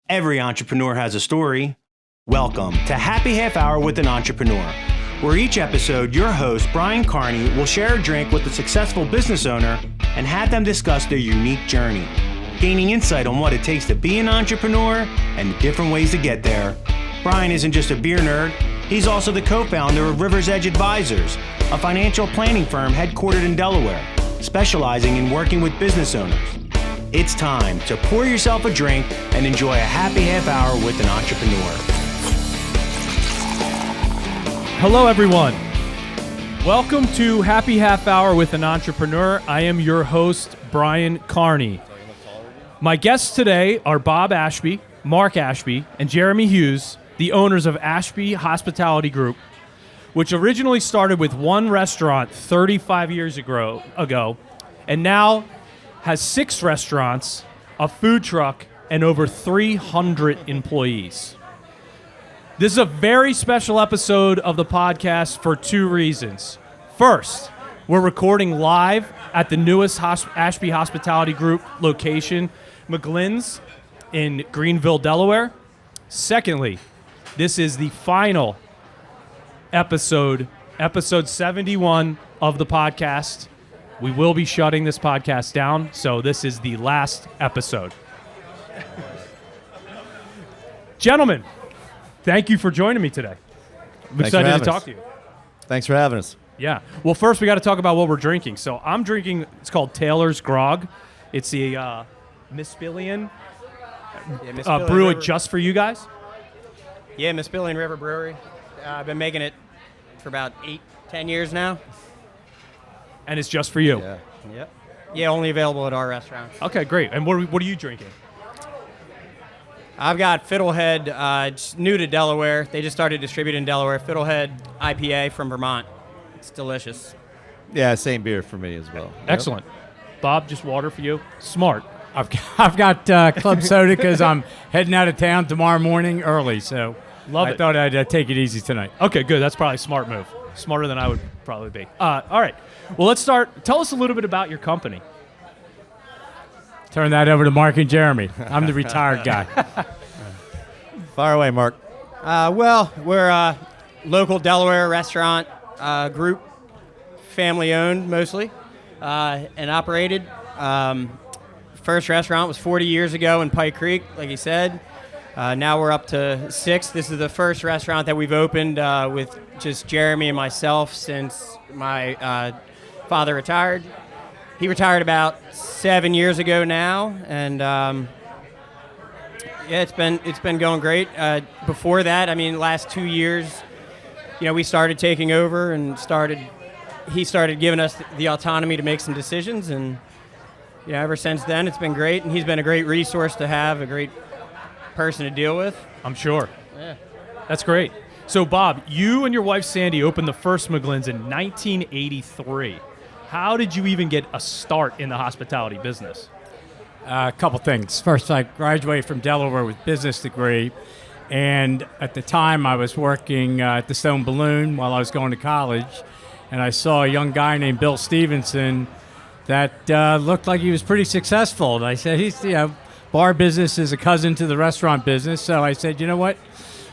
Every entrepreneur has a story. Welcome to Happy Half Hour with an Entrepreneur, where each episode your host, Brian Carney, will share a drink with a successful business owner and have them discuss their unique journey, gaining insight on what it takes to be an entrepreneur and the different ways to get there. Brian isn't just a beer nerd, he's also the co-founder of River's Edge Advisors, a financial planning firm headquartered in Delaware, specializing in working with business owners. It's time to pour yourself a drink and enjoy a happy half hour with an entrepreneur. Hello, everyone. Welcome to Happy Half Hour with an Entrepreneur. I am your host, Brian Carney. My guests today are Bob Ashby, Marc Ashby, and Jeremy Hughes, the owners of Ashby Hospitality Group, which originally started with one restaurant 35 years ago, and now has 6 restaurants, a food truck, and over 300 employees. This is a very special episode of the podcast for 2 reasons. First, we're recording live at the newest Ashby Hospitality Group location, McGlynns in Greenville, Delaware. Secondly, this is the final episode 71 of the podcast. We will be shutting this podcast down, so this is the last episode. Gentlemen, thank you for joining me today. I'm excited to talk to you. Thanks for having us. Yeah. Well, first we got to talk about what we're drinking. So I'm drinking, it's called Taylor's Grog. It's the Miss Billion brew it just for you guys? Yeah, Miss Billion River Brewery. I've been making it for about 8-10 years now. And it's just for you? Yeah. Yep. Yeah, only available at our restaurant. Okay, great. And what are you drinking? I've got Fiddlehead, it's new to Delaware. They just started distributing in Delaware. Fiddlehead IPA from Vermont. It's delicious. Yeah, same beer for me as well. Excellent. Bob, just water for you? Smart. I've got club soda because I'm heading out of town tomorrow morning early, so I thought I'd take it easy tonight. Okay, good. That's probably a smart move. Smarter than I would probably be. All right. Well, let's start. Tell us a little bit about your company. Turn that over to Marc and Jeremy. I'm the retired guy. Fire away, Marc. Well, we're a local Delaware restaurant group, family-owned mostly, and operated. First restaurant was 40 years ago in Pike Creek, like you said. Now we're up to 6. This is the first restaurant that we've opened with just Jeremy and myself since my father retired. He retired about 7 years ago now, and yeah, it's been going great. Before that, I mean, last 2 years, we started taking over and he started giving us the autonomy to make some decisions, and ever since then, it's been great, and he's been a great resource to have, a great person to deal with. I'm sure. Yeah. That's great. So, Bob, you and your wife, Sandy, opened the first McGlynns in 1983. How did you even get a start in the hospitality business? A couple things. First, I graduated from Delaware with a business degree, and at the time I was working at the Stone Balloon while I was going to college, and I saw a young guy named Bill Stevenson that looked like he was pretty successful. And I said, he's, bar business is a cousin to the restaurant business. So I said, you know what?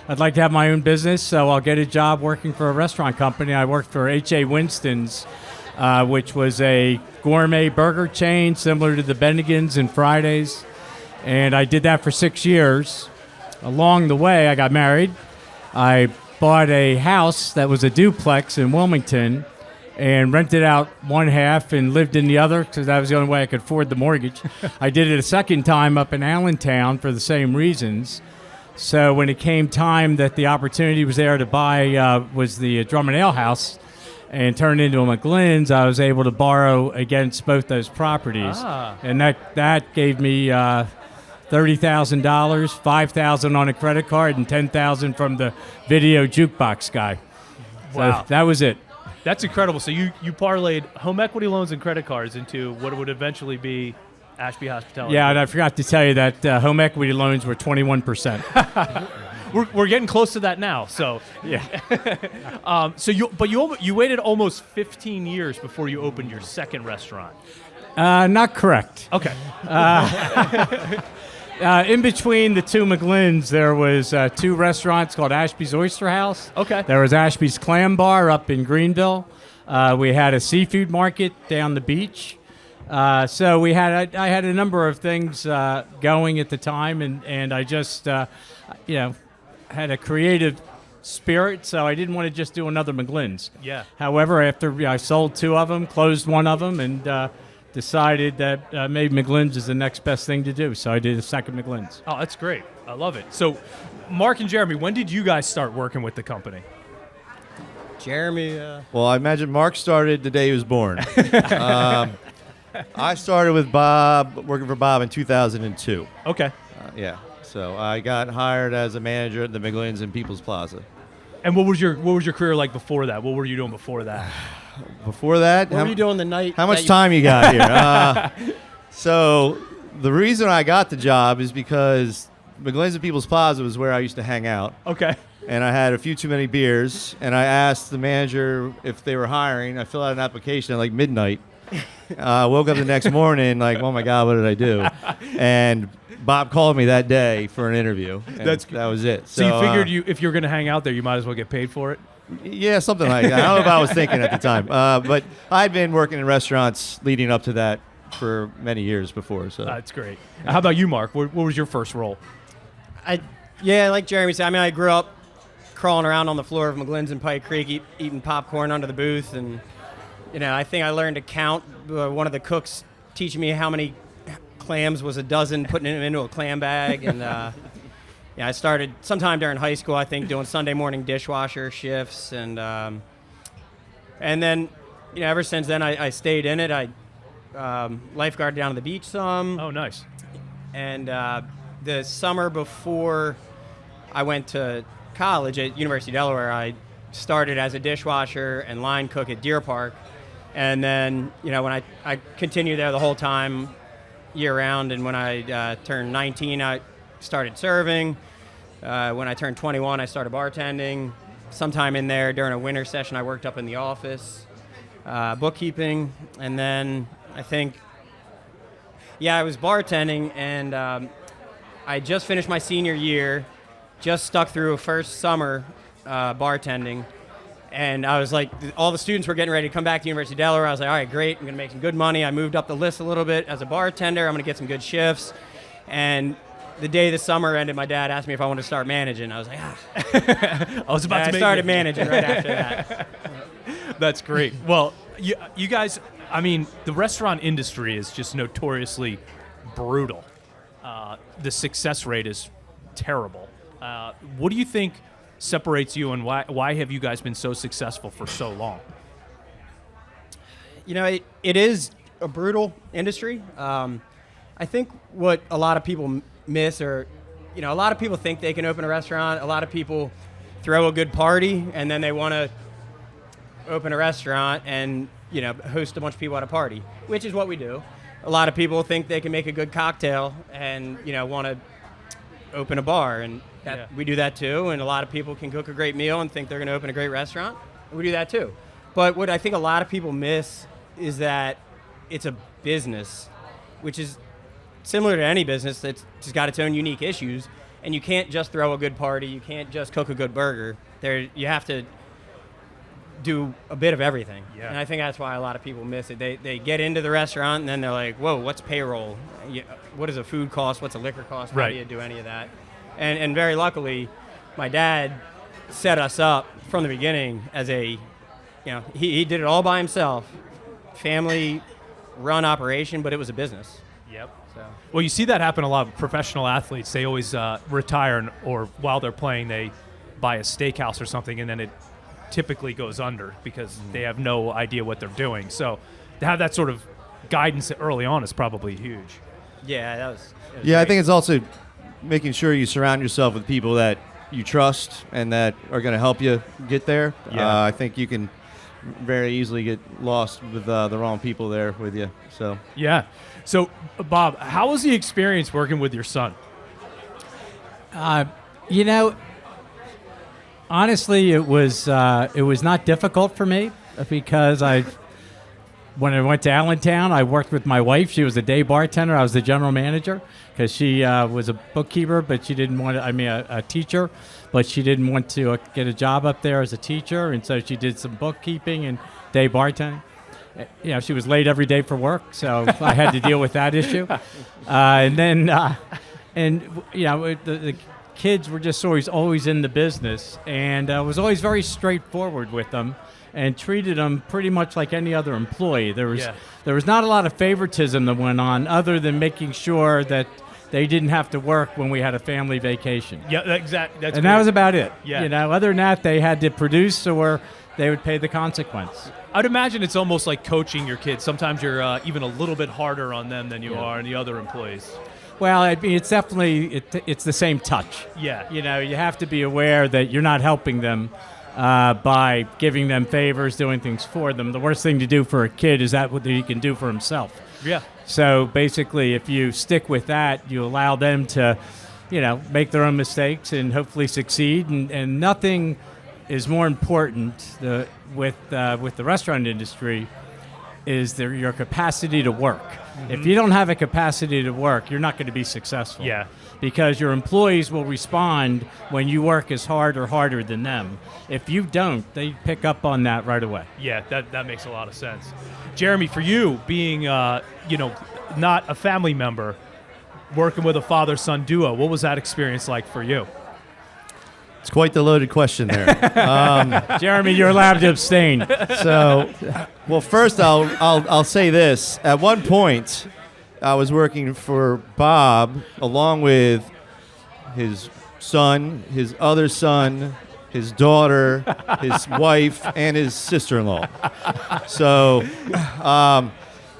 I'd like to have my own business, so I'll get a job working for a restaurant company. I worked for H.A. Winston's, which was a gourmet burger chain similar to the Bennigan's and Fridays. And I did that for 6 years. Along the way, I got married. I bought a house that was a duplex in Wilmington and rented out one half and lived in the other because that was the only way I could afford the mortgage. I did it a second time up in Allentown for the same reasons. So when it came time that the opportunity was there to buy was the Drum and Ale House and turn into a McGlynns, I was able to borrow against both those properties. And that gave me $30,000, $5,000 on a credit card, and $10,000 from the video jukebox guy. Wow. So that was it. That's incredible. So you parlayed home equity loans and credit cards into what would eventually be Ashby Hospitality. Yeah, and I forgot to tell you that home equity loans were 21%. We're getting close to that now. So yeah. So you waited almost 15 years before you opened your second restaurant. Not correct. Okay. In between the two McGlynns, there was two restaurants called Ashby's Oyster House. Okay. There was Ashby's Clam Bar up in Greenville. We had a seafood market down the beach. So I had a number of things going at the time, and I just, had a creative spirit, so I didn't want to just do another McGlynns. Yeah. However, after I sold two of them, closed one of them, and decided that maybe McGlynns is the next best thing to do, so I did a second McGlynns. Oh, that's great. I love it. So, Mark and Jeremy, when did you guys start working with the company? Jeremy, Well, I imagine Mark started the day he was born. I started with Bob, working for Bob in 2002. Okay. Yeah. So I got hired as a manager at the McGlynns in People's Plaza. And what was your career like before that? What were you doing before that? Before that, what were you doing the night? how much that time you got here? So the reason I got the job is because McGlynns in People's Plaza was where I used to hang out. Okay. And I had a few too many beers, and I asked the manager if they were hiring. I filled out an application at like midnight. Woke up the next morning like, oh my God, what did I do? And Bob called me that day for an interview. And that was it. So you figured if you're going to hang out there, you might as well get paid for it? Yeah, something like that. I don't know if I was thinking at the time. But I'd been working in restaurants leading up to that for many years before. So That's great. How about you, Mark? What was your first role? Like Jeremy said, I grew up crawling around on the floor of McGlynns and Pike Creek, eating popcorn under the booth, and I think I learned to count. One of the cooks teaching me how many clams was a dozen, putting them into a clam bag, and I started sometime during high school, I think, doing Sunday morning dishwasher shifts, and then ever since then I stayed in it. I lifeguarded down on the beach some. Oh, nice. And the summer before I went to college at University of Delaware, I started as a dishwasher and line cook at Deer Park. And then, when I continued there the whole time, year-round, and when I turned 19, I started serving. When I turned 21, I started bartending. Sometime in there, during a winter session, I worked up in the office, bookkeeping, and then I think, I was bartending, and I just finished my senior year, just stuck through a first summer bartending. And I was like, all the students were getting ready to come back to University of Delaware. I was like, all right, great. I'm going to make some good money. I moved up the list a little bit as a bartender. I'm going to get some good shifts. And the day the summer ended, my dad asked me if I wanted to start managing. I was like, I was about to I started managing right after that. That's great. Well, you guys, the restaurant industry is just notoriously brutal. The success rate is terrible. What do you think separates you, and why have you guys been so successful for so long? It is a brutal industry. I think what a lot of people miss, or a lot of people think they can open a restaurant. A lot of people throw a good party and then they want to open a restaurant and host a bunch of people at a party, which is what we do. A lot of people think they can make a good cocktail and want to open a bar, and we do that too. And a lot of people can cook a great meal and think they're going to open a great restaurant. We do that too. But what I think a lot of people miss is that it's a business, which is similar to any business that's just got its own unique issues. And you can't just throw a good party. You can't just cook a good burger. You have to do a bit of everything. Yeah. And I think that's why a lot of people miss it. They get into the restaurant and then they're like, whoa, what's payroll? What does a food cost? What's a liquor cost? How do you do any of that? And very luckily, my dad set us up from the beginning as he did it all by himself. Family run operation, but it was a business. Yep. So. Well, you see that happen a lot with professional athletes. They always retire, or while they're playing, they buy a steakhouse or something, and then it typically goes under because they have no idea what they're doing. So to have that sort of guidance early on is probably huge. Yeah, that was Yeah, great. I think it's also making sure you surround yourself with people that you trust and that are going to help you get there. Yeah. I think you can very easily get lost with the wrong people there with you. So Yeah. So, Bob, how was the experience working with your son? Honestly, it was not difficult for me because when I went to Allentown, I worked with my wife. She was a day bartender. I was the general manager because she was a bookkeeper, but she didn't want to, a teacher, but she didn't want to get a job up there as a teacher. And so she did some bookkeeping and day bartending. She was late every day for work, so I had to deal with that issue. The kids were just always in the business, and I was always very straightforward with them and treated them pretty much like any other employee. There was not a lot of favoritism that went on, other than making sure that they didn't have to work when we had a family vacation. Yeah, exactly. And that was about it. Yeah. Other than that, they had to produce or they would pay the consequence. I'd imagine it's almost like coaching your kids. Sometimes you're even a little bit harder on them than you are on the other employees. Well, it's definitely it's the same touch. Yeah. You have to be aware that you're not helping them by giving them favors, doing things for them. The worst thing to do for a kid is what he can do for himself. Yeah. So basically, if you stick with that, you allow them to, make their own mistakes and hopefully succeed. And nothing is more important with the restaurant industry is your capacity to work. Mm-hmm. If you don't have a capacity to work, you're not going to be successful. Yeah. Because your employees will respond when you work as hard or harder than them. If you don't, they pick up on that right away. Yeah, that makes a lot of sense. Jeremy, for you, being not a family member, working with a father-son duo, what was that experience like for you? It's quite the loaded question there. Jeremy, you're allowed to abstain. So, well, first I'll say this. At one point, I was working for Bob along with his son, his other son, his daughter, his wife, and his sister-in-law. So,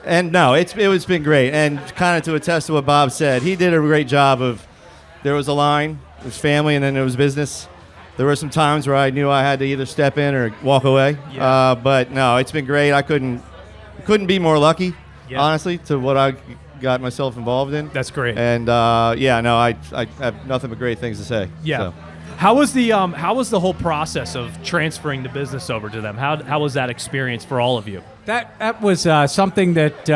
and no, it's been great. And kind of to attest to what Bob said, he did a great job of, there was a line, it was family, and then there was business. There were some times where I knew I had to either step in or walk away. Yeah. But no, it's been great. I couldn't be more lucky, honestly, to what I got myself involved in. That's great. And I have nothing but great things to say. Yeah. So. How was the whole process of transferring the business over to them? How was that experience for all of you? That was something that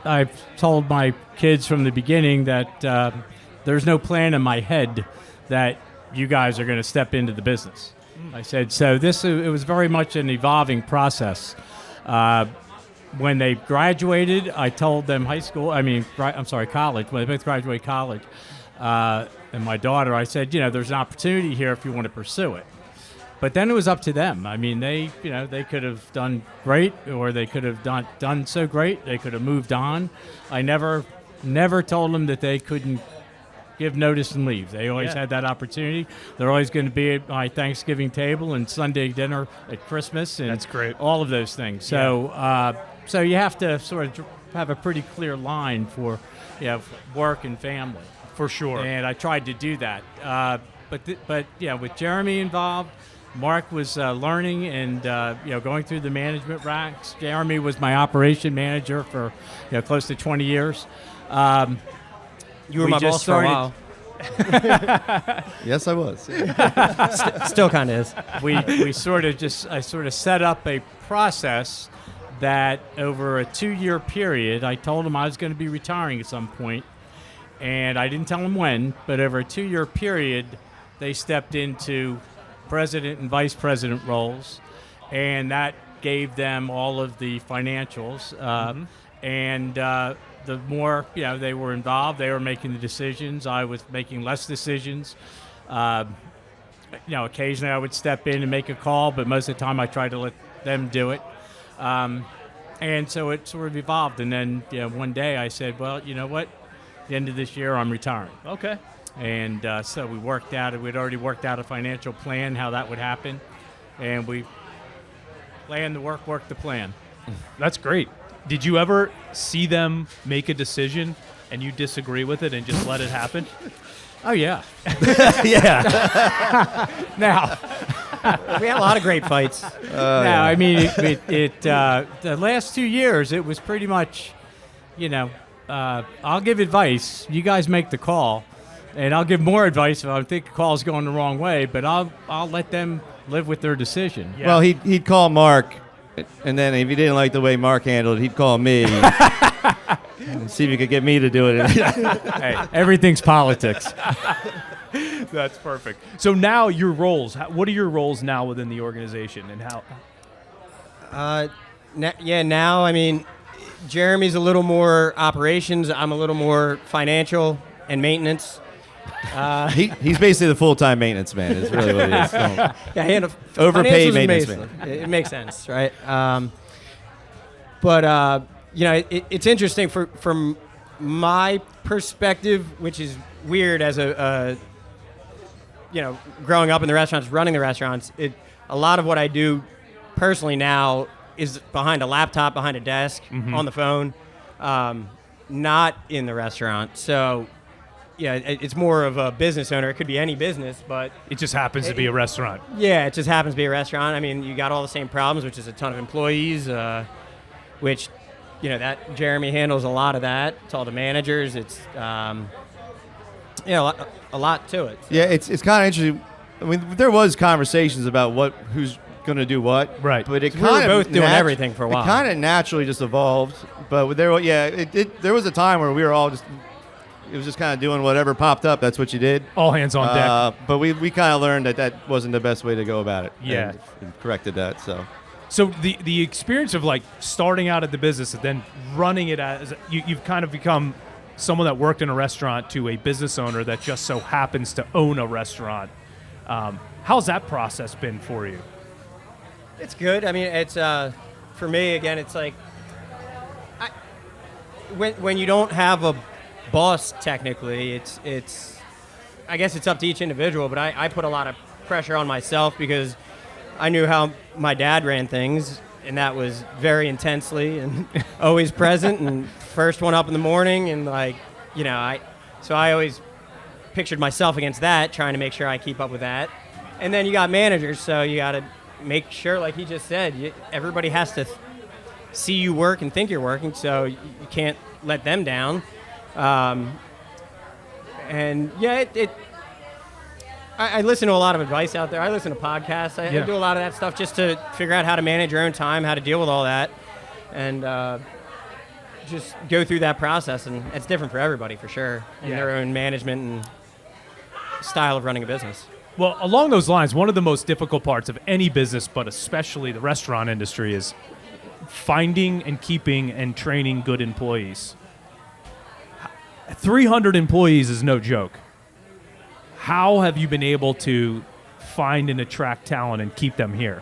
I've told my kids from the beginning, that there's no plan in my head that you guys are going to step into the business. I said, so it was very much an evolving process. When they graduated, I told them college, when they both graduated college, and my daughter, I said, there's an opportunity here if you want to pursue it. But then it was up to them. I mean, they could have done great, or they could have done so great, they could have moved on. I never told them that they couldn't give notice and leave. They always had that opportunity. They're always going to be at my Thanksgiving table and Sunday dinner at Christmas, and that's great. All of those things. So, so you have to sort of have a pretty clear line for work and family. For sure. And I tried to do that. But with Jeremy involved, Marc was learning and going through the management ranks. Jeremy was my operation manager for close to 20 years. You were my boss for a while. Yes, I was. Still kind of is. I sort of set up a process that over a 2-year period, I told them I was going to be retiring at some point, and I didn't tell them when, but over a 2-year period, they stepped into president and vice president roles, and that gave them all of the financials, and the more they were involved, they were making the decisions. I was making less decisions. Occasionally I would step in and make a call, but most of the time I tried to let them do it. And so it sort of evolved. And then one day I said, well, you know what? At the end of this year, I'm retiring. Okay. And so we worked out. We'd already worked out a financial plan, how that would happen, and we planned the work, worked the plan. That's great. Did you ever see them make a decision and you disagree with it and just let it happen? Oh, yeah. Yeah. Now, we had a lot of great fights. I mean, the last 2 years, it was pretty much, I'll give advice. You guys make the call. And I'll give more advice if I think the call's going the wrong way, but I'll let them live with their decision. Yeah. Well, he'd call Marc And then if he didn't like the way Mark handled it, he'd call me and see if he could get me to do it. Hey, everything's politics. That's perfect. So now your roles. What are your roles now within the organization, and how? Now, I mean, Jeremy's a little more operations. I'm a little more financial and maintenance. He's basically the full-time maintenance man. Is really what he is. Yeah, Overpaid financials maintenance is it makes sense, right? But it's interesting from my perspective, which is weird as a growing up in the restaurants, running the restaurants. A lot of what I do personally now is behind a laptop, behind a desk, on the phone, not in the restaurant. So, yeah, it's more of a business owner. It could be any business, but It just happens to be a restaurant. yeah, it just happens to be a restaurant. I mean, you got all the same problems, which is a ton of employees, which, that Jeremy handles a lot of that. It's all the managers. It's, a lot to it. Yeah, it's kind of interesting. I mean, there was conversations about who's going to do what, Right. But it We were kind of both doing everything for a while. It kind of naturally just evolved. But there was a time where we were all it was just kind of doing whatever popped up. That's what you did. All hands on deck. But we kind of learned that wasn't the best way to go about it. Yeah. and corrected that. So the experience of like starting out at the business and then running it as you've kind of become someone that worked in a restaurant to a business owner that just so happens to own a restaurant. How's that process been for you? It's good. I mean, it's for me again. It's like when you don't have a boss, technically, it's. I guess it's up to each individual, but I put a lot of pressure on myself because I knew how my dad ran things, and that was very intensely and always present and first one up in the morning, and so I always pictured myself against that, trying to make sure I keep up with that. And then you got managers, so you got to make sure, like he just said, everybody has to see you work and think you're working, so you can't let them down. I listen to a lot of advice out there. I listen to podcasts. I do a lot of that stuff just to figure out how to manage your own time, how to deal with all that, and just go through that process. And it's different for everybody, for sure, in their own management and style of running a business. Well, along those lines, one of the most difficult parts of any business, but especially the restaurant industry, is finding and keeping and training good employees. 300 employees is no joke. How have you been able to find and attract talent and keep them here?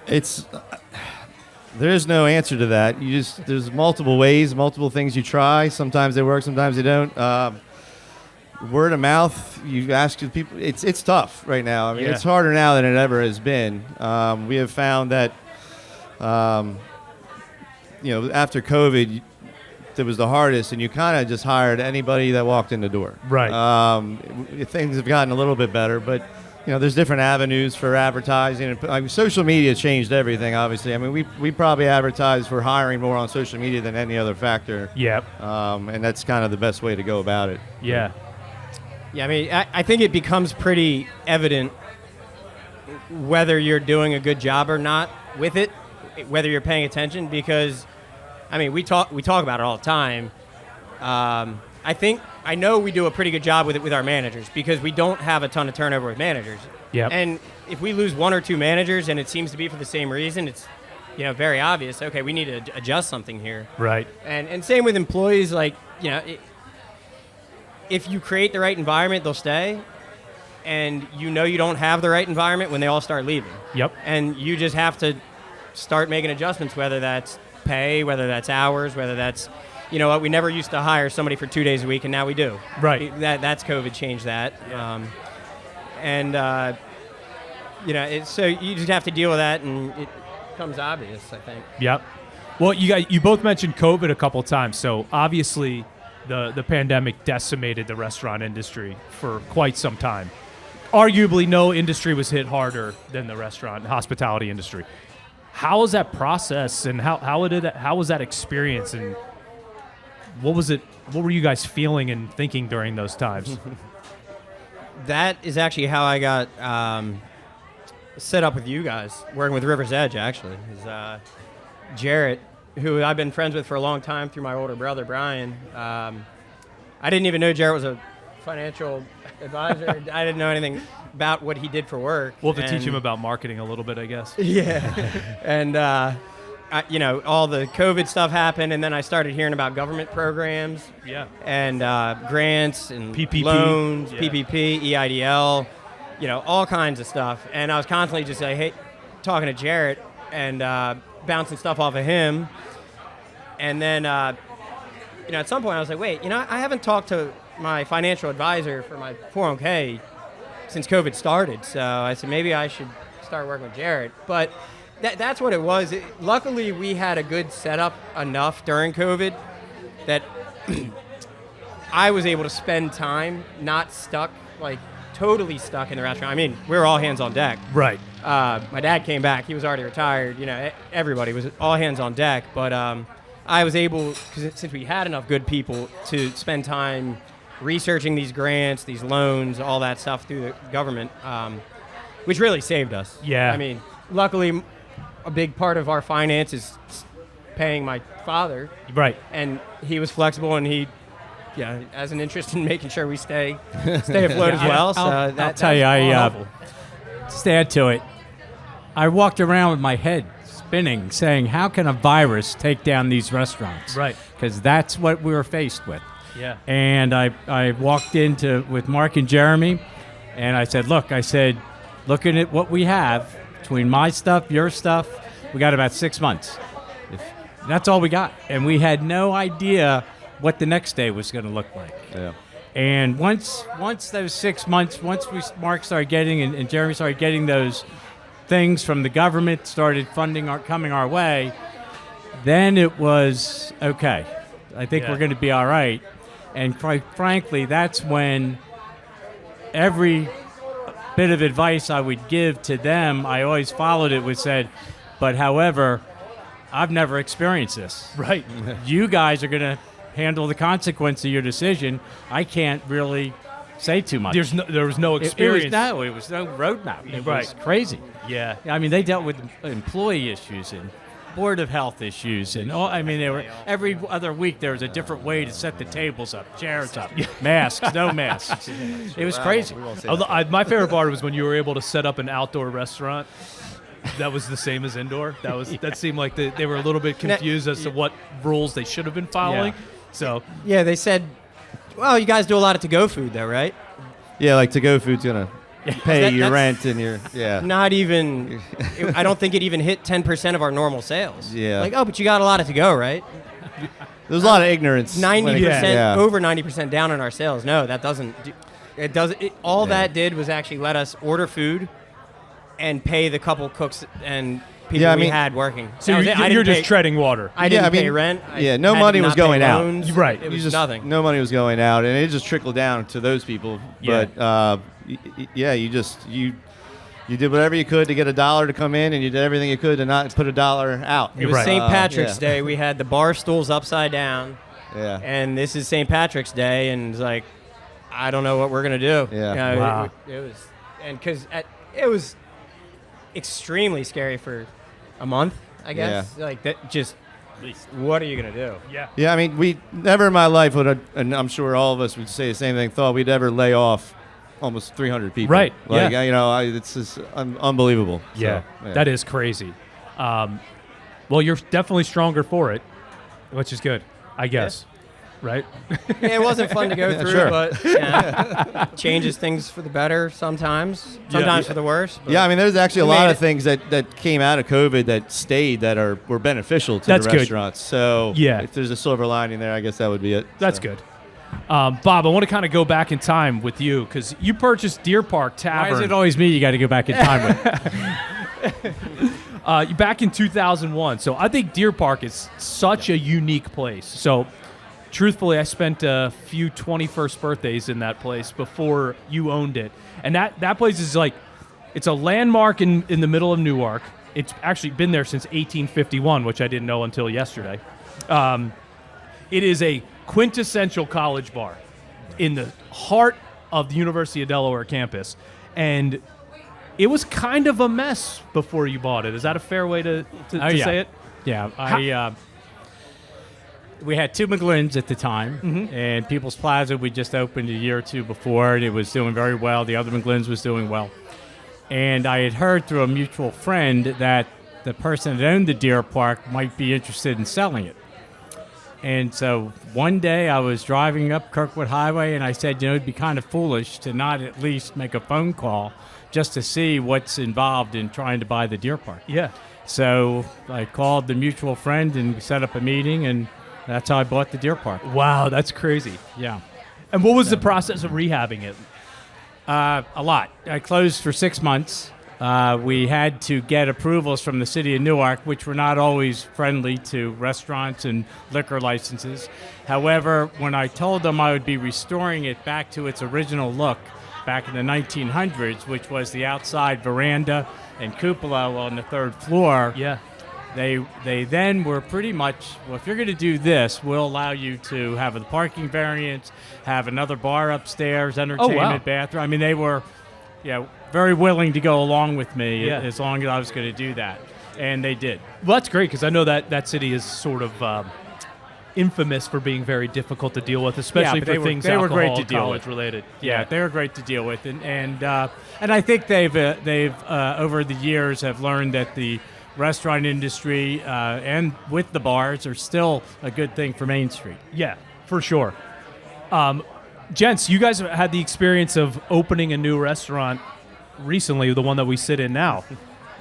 There is no answer to that. There's multiple ways, multiple things you try. Sometimes they work, sometimes they don't. Word of mouth, you ask people. It's tough right now. I mean, It's harder now than it ever has been. We have found that, after COVID, it was the hardest, and you kind of just hired anybody that walked in the door. Right. Things have gotten a little bit better, but there's different avenues for advertising. And social media changed everything. Obviously, I mean, we probably advertise for hiring more on social media than any other factor. Yep. And that's kind of the best way to go about it. Yeah. Yeah, I mean, I think it becomes pretty evident whether you're doing a good job or not with it, whether you're paying attention, because, I mean, we talk about it all the time. I know we do a pretty good job with it with our managers because we don't have a ton of turnover with managers. Yep. And if we lose one or two managers and it seems to be for the same reason, it's very obvious. Okay, we need to adjust something here. Right. And same with employees. Like if you create the right environment, they'll stay. And you don't have the right environment when they all start leaving. Yep. And you just have to start making adjustments, whether that's pay, whether that's hours, whether that's, we never used to hire somebody for 2 days a week, and now we do. Right. That's COVID changed that. So you just have to deal with that, and it becomes obvious, I think. Yep. Well, you both mentioned COVID a couple times, so obviously the pandemic decimated the restaurant industry for quite some time. Arguably, no industry was hit harder than the restaurant and hospitality industry. How was that process, and how was that experience, and what was it? What were you guys feeling and thinking during those times? That is actually how I got set up with you guys, working with River's Edge, actually, is Jarrett, who I've been friends with for a long time through my older brother, Brian. I didn't even know Jarrett was a financial advisor. I didn't know anything about what he did for work. We'll have to teach him about marketing a little bit, I guess. Yeah. And, all the COVID stuff happened, and then I started hearing about government programs. Yeah. And grants and PPP. loans, Yeah. PPP, EIDL, all kinds of stuff. And I was constantly just talking to Jarrett and bouncing stuff off of him. And then, at some point I was like, wait, I haven't talked to my financial advisor for my 401k since COVID started. So I said, maybe I should start working with Jarrett. But that's what it was. Luckily, we had a good setup enough during COVID that I was able to spend time not stuck, totally stuck in the restaurant. I mean, we were all hands on deck. Right. My dad came back. He was already retired. Everybody was all hands on deck. But I was able, since we had enough good people, to spend time researching these grants, these loans, all that stuff through the government, which really saved us. Yeah. I mean, luckily, a big part of our finance is paying my father. Right. And he was flexible, and he has an interest in making sure we stay afloat as well. So I'll tell you, just to add to it, I walked around with my head spinning, saying, how can a virus take down these restaurants? Right. Because that's what we were faced with. Yeah. And I walked with Marc and Jeremy, and I said, looking at what we have, between my stuff, your stuff, we got about 6 months. That's all we got. And we had no idea what the next day was going to look like. Yeah. And once those 6 months, Marc started getting and Jeremy started getting those things from the government, started coming our way, then it was okay. I think we're going to be all right. And quite frankly, that's when every bit of advice I would give to them, I always followed it with said, but however, I've never experienced this. Right. You guys are going to handle the consequence of your decision. I can't really say too much. There was no experience. It was no roadmap. It was crazy. Yeah. I mean, they dealt with employee issues and Board of Health issues, and they were every other week there was a different way to set the tables up, chairs up, masks, no masks. It was crazy. My favorite part was when you were able to set up an outdoor restaurant that was the same as indoor. That seemed like they were a little bit confused as to what rules they should have been following. Yeah. So they said, well, you guys do a lot of to-go food though, right? Yeah, to-go food's gonna pay your rent and your Not even. I don't think it even hit 10% of our normal sales. Yeah. But you got a lot of to-go, right? There's a lot of ignorance. 90%, over 90% down on our sales. No, that doesn't. It doesn't. That did was actually let us order food and pay the couple cooks and people we had working. So you're just treading water. I didn't pay rent. No money was going out. Right. It was nothing. No money was going out, and it just trickled down to those people. Yeah. But you did whatever you could to get $1 to come in, and you did everything you could to not put $1 out. It was St. Patrick's Day. We had the bar stools upside down. Yeah. And this is St. Patrick's Day, and it's like, I don't know what we're gonna do. Yeah. Wow. It was, and because it was extremely scary for a month, I guess. Yeah. Like that, just what are you gonna do? Yeah. Yeah, I mean, we never in my life would, and I'm sure all of us would say the same thing, thought we'd ever lay off almost 300 people. Right. It's just unbelievable. Yeah. So, That is crazy. Well, you're definitely stronger for it, which is good, I guess. Right? Yeah, it wasn't fun to go through, sure. but changes things for the better sometimes for the worse. But I mean, there's actually a lot of things that came out of COVID that stayed that were beneficial to That's the good. restaurants. So if there's a silver lining there, I guess that would be it. That's good. Bob, I want to kind of go back in time with you because you purchased Deer Park Tavern. Why is it always me you got to go back in time with? Back in 2001. So I think Deer Park is such a unique place. So truthfully, I spent a few 21st birthdays in that place before you owned it. And that place is it's a landmark in the middle of Newark. It's actually been there since 1851, which I didn't know until yesterday. It is a quintessential college bar in the heart of the University of Delaware campus. And it was kind of a mess before you bought it. Is that a fair way to say it? Yeah, we had two McGlynns at the time, and People's Plaza we just opened a year or two before, and it was doing very well. The other McGlynns was doing well. And I had heard through a mutual friend that the person that owned the Deer Park might be interested in selling it. And so one day I was driving up Kirkwood Highway, and I said, it'd be kind of foolish to not at least make a phone call just to see what's involved in trying to buy the Deer Park. Yeah. So I called the mutual friend and we set up a meeting, and that's how I bought the Deer Park. Wow, that's crazy. Yeah. And what was the process of rehabbing it? A lot. I closed for 6 months. We had to get approvals from the city of Newark, which were not always friendly to restaurants and liquor licenses. However, when I told them I would be restoring it back to its original look back in the 1900s, which was the outside veranda and cupola on the third floor, they then were pretty much, well, if you're going to do this, we'll allow you to have a parking variance, have another bar upstairs, entertainment, bathroom. I mean, they were very willing to go along with me as long as I was going to do that. And they did. Well, that's great because I know that city is sort of infamous for being very difficult to deal with, especially for things they were alcohol, great to deal college with. related. Yeah, they were great to deal with. And I think they've over the years have learned that the restaurant industry and with the bars are still a good thing for Main Street. Yeah, for sure. Gents, you guys had the experience of opening a new restaurant recently, the one that we sit in now.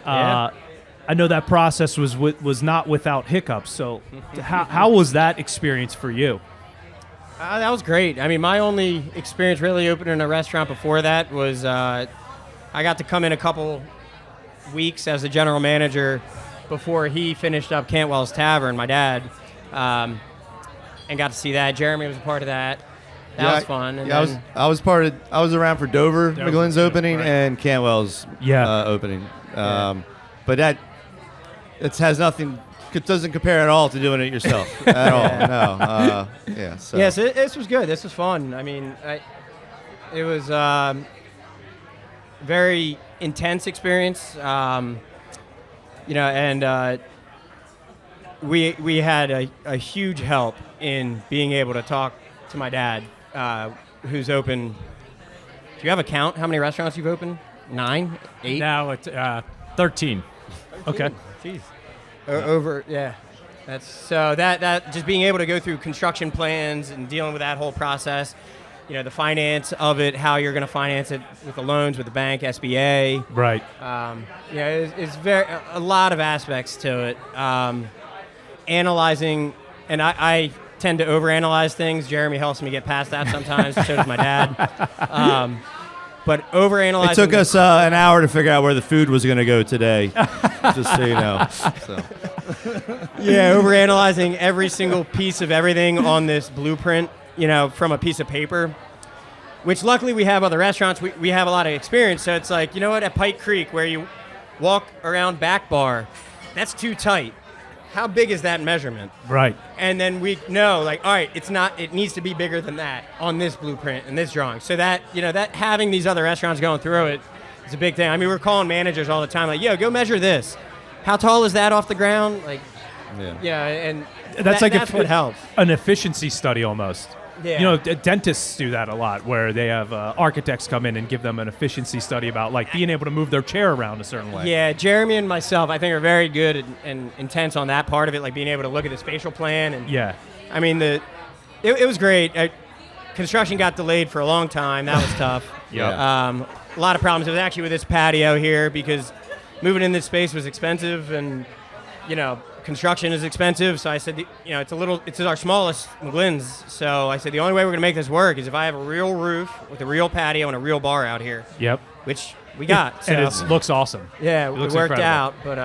I know that process was not without hiccups. So how was that experience for you? That was great. I mean, my only experience really opening a restaurant before that was I got to come in a couple weeks as a general manager before he finished up Cantwell's Tavern, my dad, and got to see that. Jeremy was a part of that. That was fun. And I was around for Dover McGlynns opening and Cantwell's opening. But it has nothing. It doesn't compare at all to doing it yourself at all. No. So. Yes, this was good. This was fun. I mean, it was very intense experience. And we had a huge help in being able to talk to my dad, who's open. Do you have a count? How many restaurants you've opened? 9, 8? Now it's 13. Okay. Jeez. That's so that just being able to go through construction plans and dealing with that whole process, the finance of it, how you're going to finance it with the loans with the bank, SBA. Right. It's a lot of aspects to it. Analyzing, and I tend to overanalyze things. Jeremy helps me get past that sometimes. So does my dad. But overanalyzing. It took us an hour to figure out where the food was going to go today, just so you know. So. Yeah, overanalyzing every single piece of everything on this blueprint, from a piece of paper, which luckily we have other restaurants. We have a lot of experience. So it's like, at Pike Creek where you walk around back bar, that's too tight. How big is that measurement? Right. And then we know, all right, it needs to be bigger than that on this blueprint and this drawing. So that, that having these other restaurants going through it is a big thing. I mean, we're calling managers all the time, go measure this. How tall is that off the ground? And that's what helps. An efficiency study almost. Yeah. Dentists do that a lot, where they have architects come in and give them an efficiency study about being able to move their chair around a certain way. Yeah, Jeremy and myself, I think, are very good and intense on that part of it, being able to look at the spatial plan. And I mean, it was great. Construction got delayed for a long time. That was tough. Yeah. A lot of problems. It was actually with this patio here because moving in this space was expensive, and construction is expensive. So I said, it's our smallest McGlynns. So I said the only way we're going to make this work is if I have a real roof with a real patio and a real bar out here. Yep. Which we got. And it looks awesome. Yeah, it looks worked incredible. out. But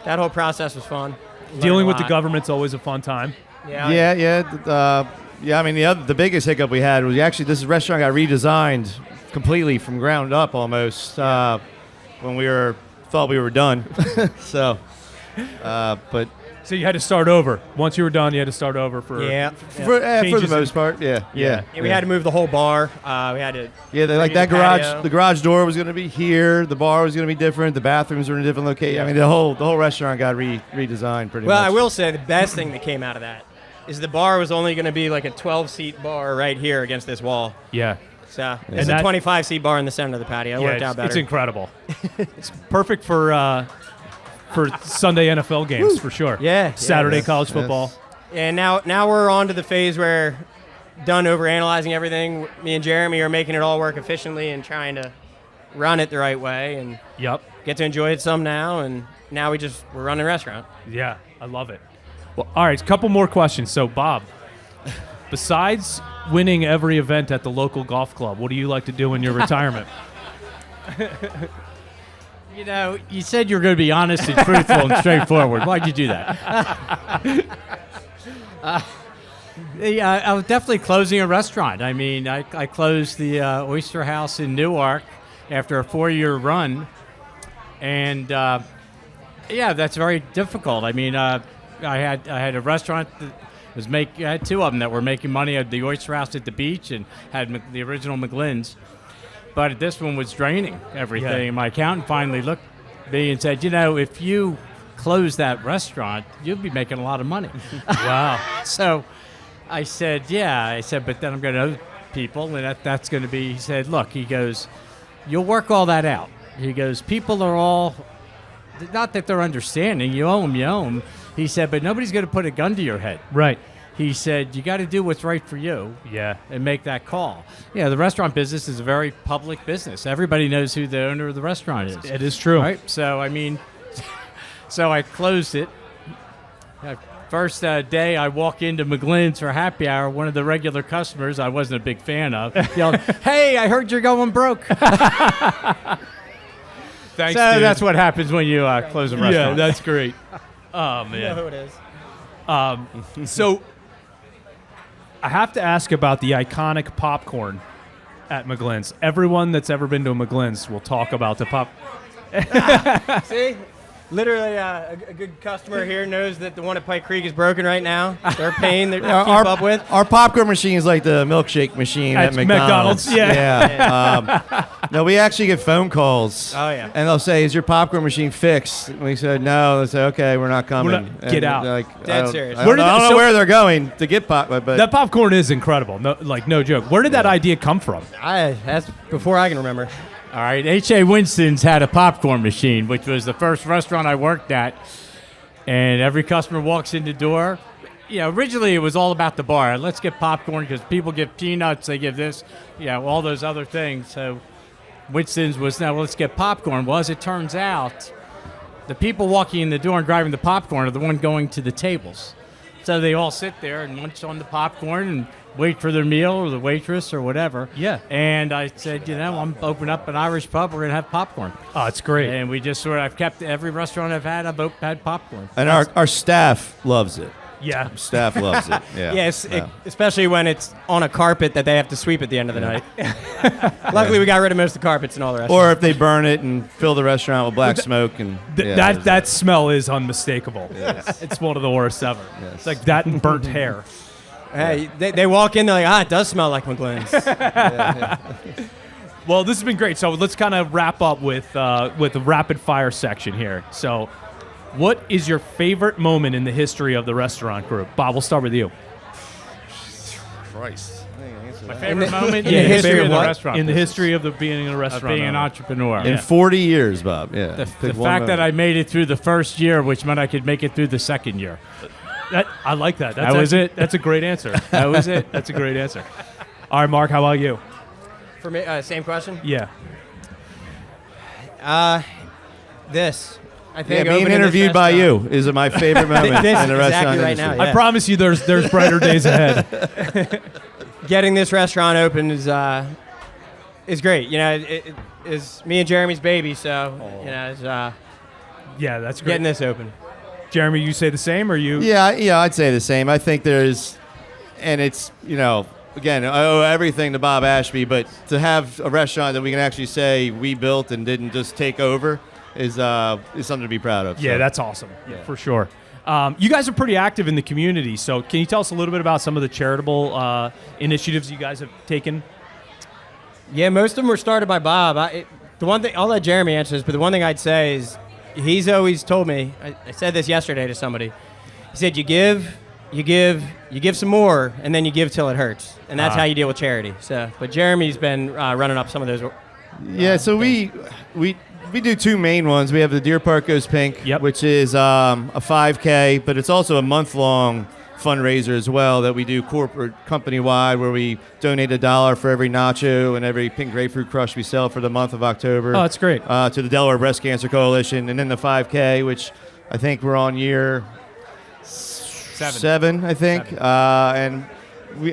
that whole process was fun. Dealing with the government's always a fun time. Yeah. I mean, the biggest hiccup we had was actually this restaurant got redesigned completely from ground up almost when we thought we were done. So, but So you had to start over. Once you were done, you had to start over for For Changes the in- most part, yeah. Yeah, we had to move the whole bar. We had to. Yeah, bring like in that the garage. patio. The garage door was going to be here. The bar was going to be different. The bathrooms were in a different location. I mean, the whole restaurant got redesigned pretty Well, much. I will say the best thing that came out of that is the bar was only going to be like a 12-seat bar right here against this wall. Yeah. So it's that- a 25-seat bar in the center of the patio. It worked out better. It's incredible. It's perfect for Sunday NFL games for sure. Yeah, Saturday yes, college yes. football. And now we're on to the phase where, done overanalyzing everything, me and Jeremy are making it all work efficiently and trying to run it the right way and Yep. get to enjoy it some now. And now we're running a restaurant. Yeah, I love it. Well, all right, a couple more questions. So, Bob, besides winning every event at the local golf club, what do you like to do in your retirement? You know, you said you were going to be honest and truthful and straightforward. Why'd you do that? I was definitely closing a restaurant. I mean, I closed the Oyster House in Newark after a 4-year run. And, yeah, that's very difficult. I mean, I had a restaurant that I had two of them that were making money at the Oyster House at the beach and had the original McGlynns. But this one was draining everything. Yeah. My accountant finally looked at me and said, you know, if you close that restaurant, you'll be making a lot of money. Wow. So I said, yeah. I said, but then I'm going to owe people, and that's going to be, he said, look, he goes, you'll work all that out. He goes, people are all, not that they're understanding, you owe them. He said, but nobody's going to put a gun to your head. Right. He said, you got to do what's right for you. Yeah. And make that call. Yeah, the restaurant business is a very public business. Everybody knows who the owner of the restaurant is. It is true. Right? So, I mean, so I closed it. First day I walk into McGlynns for happy hour, one of the regular customers I wasn't a big fan of yelled, hey, I heard you're going broke. Thanks, So dude. that's what happens when you close a restaurant. Yeah, that's great. Oh, You know man. who it is. So I have to ask about the iconic popcorn at McGlynns. Everyone that's ever been to a McGlynns will talk about the pop. See? Literally, a good customer here knows that the one at Pike Creek is broken right now. They're paying to keep up with. Our popcorn machine is like the milkshake machine at At McDonald's. McDonald's, yeah. No, we actually get phone calls. Oh, yeah. And they'll say, "Is your popcorn machine fixed?" And we said, "No." They say, "Okay, we're not coming." Get out. Like, Dead I don't- serious. I Where don't, did I don't that- know so- where they're going to get pop, but That popcorn is incredible. No joke. Where did that idea come from? That's before I can remember. All right, H.A. Winston's had a popcorn machine, which was the first restaurant I worked at. And every customer walks in the door. You know, originally it was all about the bar. Let's get popcorn because people give peanuts, they give this, all those other things. So Winston's was now, let's get popcorn. Well, as it turns out, the people walking in the door and grabbing the popcorn are the one going to the tables. So they all sit there and munch on the popcorn and wait for their meal or the waitress or whatever. Yeah. And I said, I'm opening up an Irish pub. We're going to have popcorn. Oh, it's great. And we just I've kept every restaurant I've had, I've had popcorn. and our staff loves it. Yeah. Staff loves it. Yeah. Yes, especially when it's on a carpet that they have to sweep at the end of the night. Luckily, we got rid of most of the carpets in all the restaurants. Or if they burn it and fill the restaurant with black smoke and That smell is unmistakable. It's one of the worst ever. Yes. It's like that and burnt hair. Hey, they walk in, they're like, it does smell like McGlynns. Well, this has been great. So let's kind of wrap up with the rapid fire section here. So, what is your favorite moment in the history of the restaurant group? Bob, we'll start with you. Christ. My favorite moment in the history of the what? restaurant In the business, history of being a of restaurant being an owner. entrepreneur. In 40 years, Bob. Yeah. The Pick one fact that I moment. made it through the first year, which meant I could make it through the second year. I like that. That was it. That's a great answer. That was it. That's a great answer. All right, Mark, how about you? For me, same question. Yeah. This. I Yeah, think being opening this interviewed by restaurant- you is my favorite moment This in the exactly restaurant right industry. now, I Yeah. promise you there's brighter days ahead. Getting this restaurant open is great. It is me and Jeremy's baby, so it's Yeah, that's great. getting this open. Jeremy, you say the same or you? Yeah, I'd say the same. I think there's, and it's, again, I owe everything to Bob Ashby, but to have a restaurant that we can actually say we built and didn't just take over is something to be proud of. Yeah, So, that's awesome. For sure. You guys are pretty active in the community, so can you tell us a little bit about some of the charitable initiatives you guys have taken? Yeah, most of them were started by Bob. The one thing, I'll let Jeremy answer this, but the one thing I'd say is he's always told me, I said this yesterday to somebody, he said, you give some more, and then you give till it hurts. And that's how you deal with charity. So, but Jeremy's been running up some of those. Yeah, so we do two main ones. We have the Deer Park Goes Pink, which is a 5K, but it's also a month-long fundraiser as well that we do corporate company-wide, where we donate $1 for every nacho and every pink grapefruit crush we sell for the month of October. Oh, that's great. To the Delaware Breast Cancer Coalition, and then the 5K, which I think we're on year seven, I think. And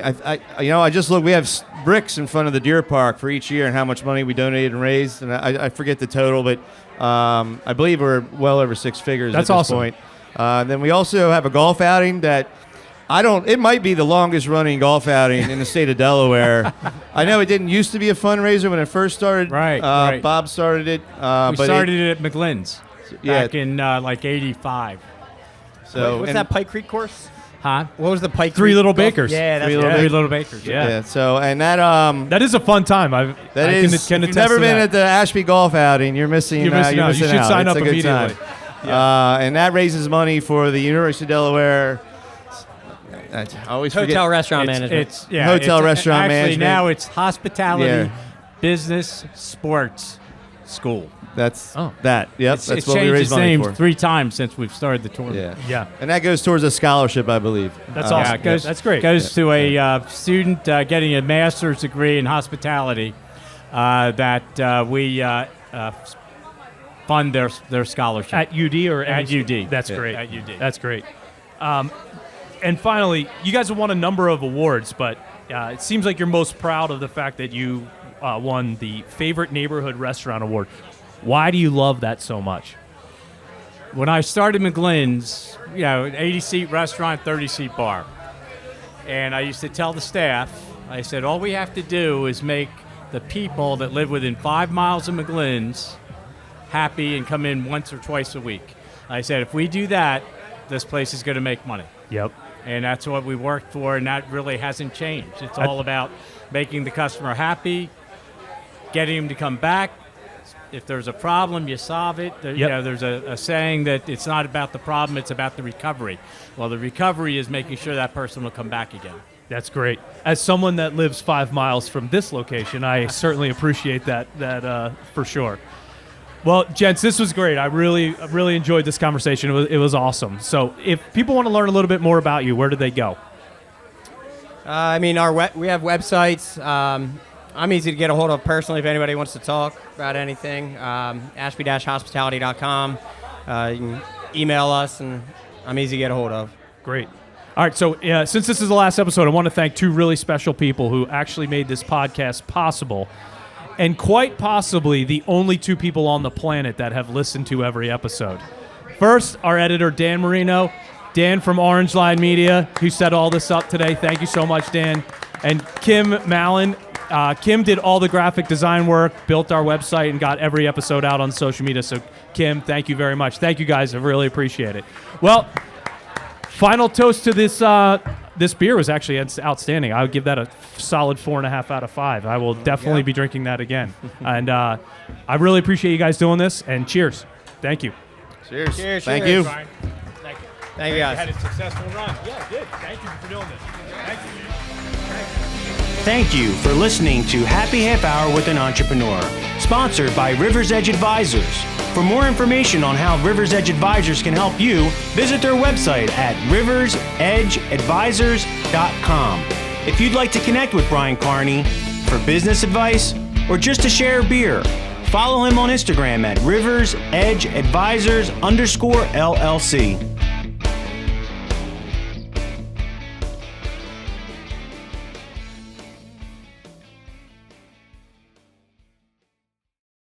I just look. We have bricks in front of the Deer Park for each year and how much money we donated and raised, and I forget the total, but I believe we're well over six figures at this awesome. point. Then we also have a golf outing that it might be the longest running golf outing in the state of Delaware. I know it didn't used to be a fundraiser when it first started. Right. Bob started it. We started it at McGlynns back in like 85. So what's that Pike Creek course? Huh? What was the Pike Three Creek Little golf? Bakers. Yeah, that's Three Little Bakers. Yeah. So and that That is a fun time. if can you've attest never to been that. at the Ashby golf outing, you're missing out. You should sign It's up a good immediately. time. And that raises money for the University of Delaware. I always forget. Hotel restaurant management. Hotel restaurant actually, management. now it's hospitality, Yeah. business, sports school. That's Oh. that. Yep. It's that's what we changed raise its money name for. 3 times since we've started the tournament. Yeah. Yeah. And that goes towards a scholarship, I believe. That's awesome. Yeah, it goes, That's great. Goes to a student getting a master's degree in hospitality that we fund their scholarship. At UD or At any- UD. That's Yeah. great. At UD. That's great. And finally, you guys have won a number of awards, but it seems like you're most proud of the fact that you won the Favorite Neighborhood Restaurant Award. Why do you love that so much? When I started McGlynns, an 80-seat restaurant, 30-seat bar. And I used to tell the staff, I said, all we have to do is make the people that live within 5 miles of McGlynns happy and come in once or twice a week. I said, if we do that, this place is going to make money. Yep. And that's what we worked for, and that really hasn't changed. It's all about making the customer happy, getting them to come back. If there's a problem, you solve it. There's a saying that it's not about the problem, it's about the recovery. Well, the recovery is making sure that person will come back again. That's great. As someone that lives 5 miles from this location, I certainly appreciate that for sure. Well, gents, this was great. I really enjoyed this conversation. It was awesome. So if people want to learn a little bit more about you, where do they go? we have websites. I'm easy to get a hold of personally if anybody wants to talk about anything. Ashby-hospitality.com. You can email us, and I'm easy to get a hold of. Great. All right, so since this is the last episode, I want to thank 2 really special people who actually made this podcast possible, and quite possibly the only 2 people on the planet that have listened to every episode. First, our editor, Dan Marino. Dan from Orange Line Media, who set all this up today. Thank you so much, Dan. And Kim Mallon. Kim did all the graphic design work, built our website, and got every episode out on social media. So, Kim, thank you very much. Thank you, guys. I really appreciate it. Well, final toast to this. This beer was actually outstanding. I would give that a solid 4.5 out of 5. I will definitely be drinking that again. And I really appreciate you guys doing this. And cheers. Thank you. Cheers. Cheers. Thank Cheers. you. Brian. Thank you. Thank you, guys. Had a successful run. Yeah, I did. Thank you for doing this. Thank you. Thank you for listening to Happy Half Hour with an Entrepreneur, sponsored by River's Edge Advisors. For more information on how River's Edge Advisors can help you, visit their website at riversedgeadvisors.com. If you'd like to connect with Brian Carney for business advice or just to share beer, follow him on Instagram at riversedgeadvisors_LLC.